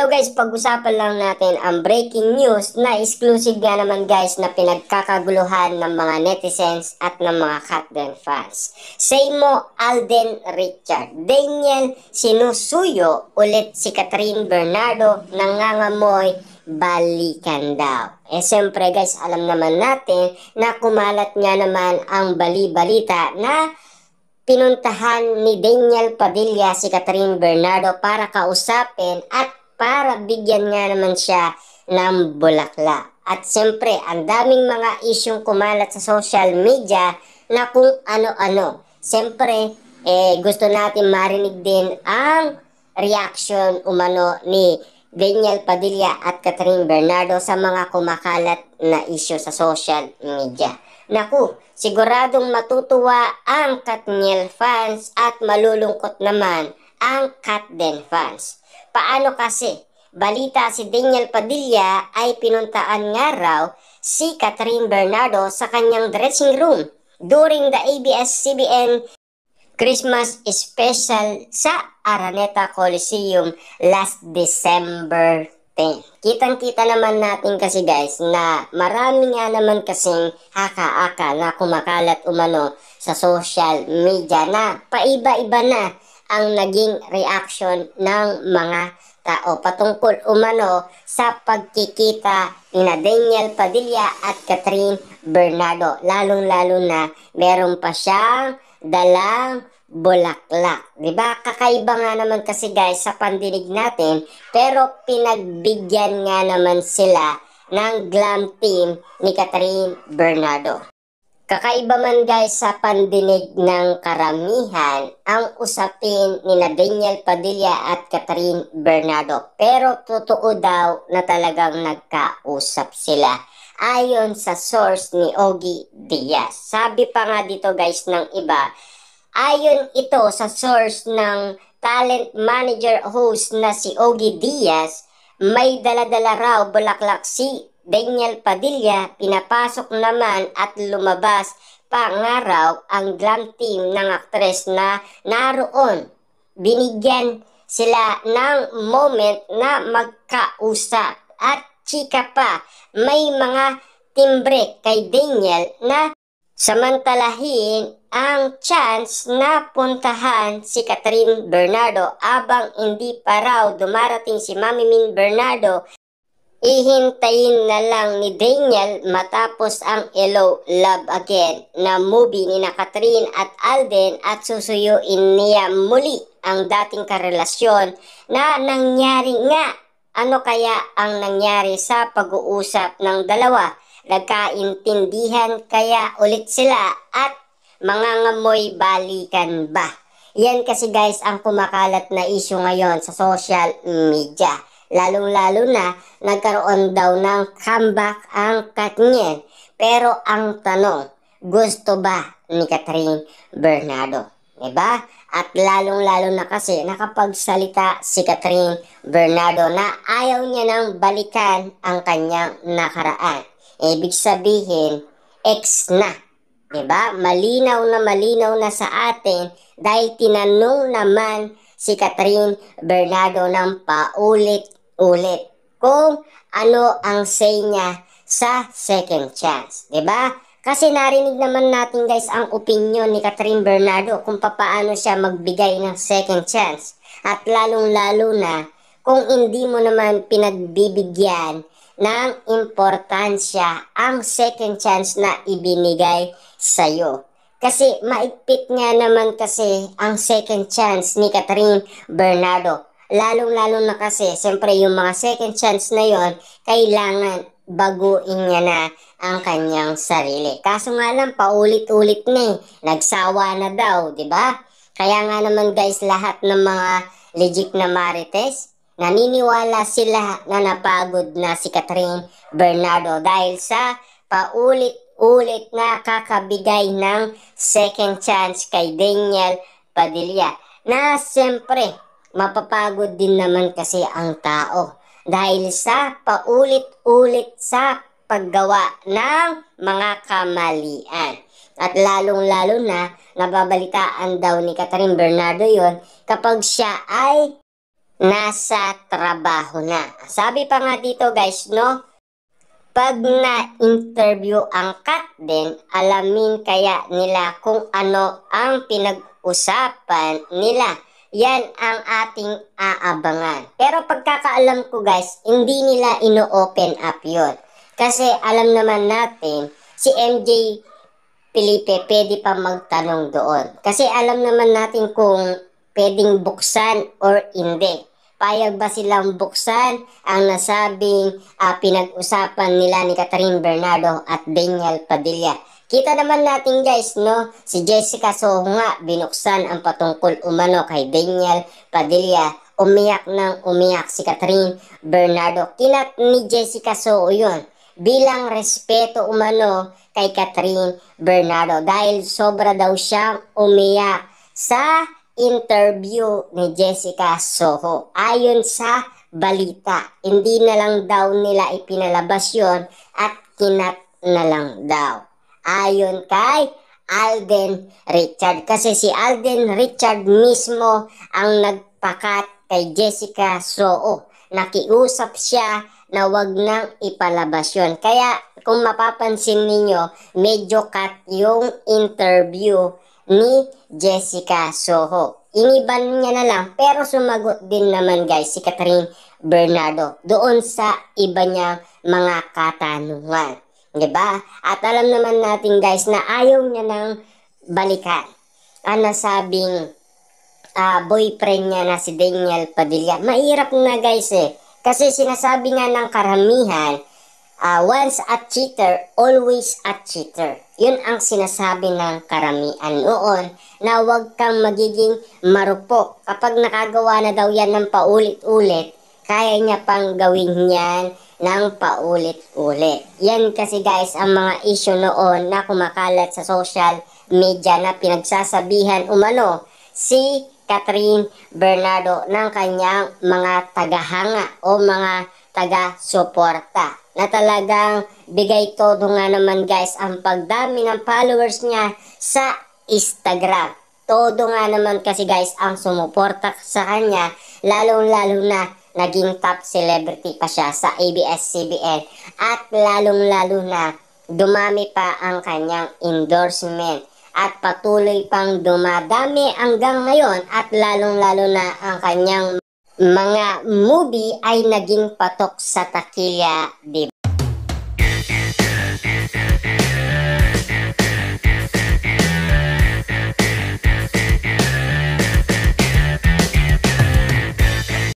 Ito guys, pag-usapan lang natin ang breaking news na exclusive nga naman guys na pinagkakaguluhan ng mga netizens at ng mga Katden fans. Seymo Alden Richard, Daniel sinusuyo ulit si Catherine Bernardo nangangamoy balikan daw. Siyempre guys, alam naman natin na kumalat nga naman ang bali-balita na pinuntahan ni Daniel Padilla si Catherine Bernardo para kausapin at para bigyan nga naman siya ng bulaklak. At siyempre, ang daming mga isyong kumalat sa social media na kung ano-ano. Siyempre, gusto natin marinig din ang reaction umano ni Daniel Padilla at Catherine Bernardo sa mga kumakalat na isyu sa social media. Naku, siguradong matutuwa ang Katniel fans at malulungkot naman ang Katden fans. Paano kasi? Balita si Daniel Padilla ay pinuntaan nga raw si Catherine Bernardo sa kanyang dressing room during the ABS-CBN Christmas special sa Araneta Coliseum last December 10. Kitang-kita naman natin kasi guys na marami nga naman kasing haka-aka na kumakalat umano sa social media na paiba-iba na ang naging reaction ng mga tao patungkol umano sa pagkikita ni Daniel Padilla at Catherine Bernardo. Lalong-lalo na meron pa siyang dalang bulaklak. Diba? Kakaiba nga naman kasi guys sa pandinig natin, pero pinagbigyan nga naman sila ng glam team ni Catherine Bernardo. Kakaiba man guys sa pandinig ng karamihan ang usapin ni Daniel Padilla at Catherine Bernardo. Pero totoo daw na talagang nagkausap sila. Ayon sa source ni Ogie Diaz. Sabi pa nga dito guys ng iba, ayon ito sa source ng talent manager host na si Ogie Diaz, may dala-dala raw bulaklak si Daniel Padilla, pinapasok naman at lumabas pa nga raw ang glam team ng aktres na naroon. Binigyan sila ng moment na magkausap at chika pa, may mga timbre kay Daniel na samantalahin ang chance na puntahan si Catherine Bernardo abang hindi pa raw dumarating si Mami Min Bernardo. Ihintayin na lang ni Daniel matapos ang Hello Love Again na movie ni Catherine at Alden at susuyuin niya muli ang dating karelasyon na nangyari nga. Ano kaya ang nangyari sa pag-uusap ng dalawa? Nagkaintindihan kaya ulit sila at mangangamoy balikan ba? Yan kasi guys ang kumakalat na issue ngayon sa social media. Lalong-lalo na nagkaroon daw ng comeback ang Katniel. Pero ang tanong, gusto ba ni Catherine Bernardo? Diba? At lalong-lalo na kasi nakapagsalita si Catherine Bernardo na ayaw niya nang balikan ang kanyang nakaraan. Ibig sabihin, ex na. Diba? Malinaw na sa atin dahil tinanong naman si Catherine Bernardo ng paulit-ulit kung ano ang say niya sa second chance. Diba? Kasi narinig naman natin guys ang opinion ni Catherine Bernardo kung paano siya magbigay ng second chance. At lalong-lalo na kung hindi mo naman pinagbibigyan ng importansya ang second chance na ibinigay sa'yo. Kasi maigpit nga naman kasi ang second chance ni Catherine Bernardo. Lalong-lalo na kasi siyempre yung mga second chance na yon kailangan baguin niya na ang kanyang sarili. Kaso nga lang paulit-ulit na nagsawa na daw, di ba? Kaya nga naman guys lahat ng mga legit na marites naniniwala sila na napagod na si Catherine Bernardo dahil sa paulit-ulit na kakabigay ng second chance kay Daniel Padilla. Na siyempre, mapapagod din naman kasi ang tao dahil sa paulit-ulit sa paggawa ng mga kamalian. At lalong-lalo na nababalitaan daw ni Catherine Bernardo yon kapag siya ay nasa trabaho na. Sabi pa nga dito guys, no? Pag na-interview ang Katden, alamin kaya nila kung ano ang pinag-usapan nila. Yan ang ating aabangan. Pero pagkakaalam ko guys, hindi nila ino-open up yun. Kasi alam naman natin, si MJ Felipe pwede pa magtanong doon. Kasi alam naman natin kung pwedeng buksan or hindi. Payag ba silang buksan ang nasabing pinag-usapan nila ni Catherine Bernardo at Daniel Padilla? Kita naman natin guys, no? Si Jessica Soho nga binuksan ang patungkol umano kay Daniel Padilla. Umiyak nang umiyak si Catherine Bernardo. Kinat ni Jessica Soho yun bilang respeto umano kay Catherine Bernardo dahil sobra daw siyang umiyak sa interview ni Jessica Soho. Ayon sa balita, hindi na lang daw nila ipinalabas yon at kinat na lang daw. Ayon kay Alden Richard. Kasi si Alden Richard mismo ang nagpakat kay Jessica Soho. Nakiusap siya na wag nang ipalabas yun. Kaya kung mapapansin ninyo, medyo cut yung interview ni Jessica Soho. Iniban niya na lang pero sumagot din naman guys si Catherine Bernardo doon sa iba niyang mga katanungan. Diba? At alam naman natin guys na ayaw niya nang balikan ang nasabing boyfriend niya na si Daniel Padilla. Mahirap na guys eh. Kasi sinasabi nga ng karamihan, once a cheater, always a cheater. Yun ang sinasabi ng karamihan noon na huwag kang magiging marupok. Kapag nakagawa na daw yan ng paulit-ulit, kaya niya pang gawin yan ng paulit-ulit. Yan kasi guys ang mga issue noon na kumakalat sa social media na pinagsasabihan umano si Catherine Bernardo ng kanyang mga tagahanga o mga taga-suporta na talagang bigay todo nga naman guys ang pagdami ng followers niya sa Instagram. Todo nga naman kasi guys ang sumuporta sa kanya, lalong-lalo na naging top celebrity pa siya sa ABS-CBN at lalong-lalo na dumami pa ang kanyang endorsement at patuloy pang dumadami hanggang ngayon at lalong-lalo na ang kanyang mga movie ay naging patok sa takilya, diba?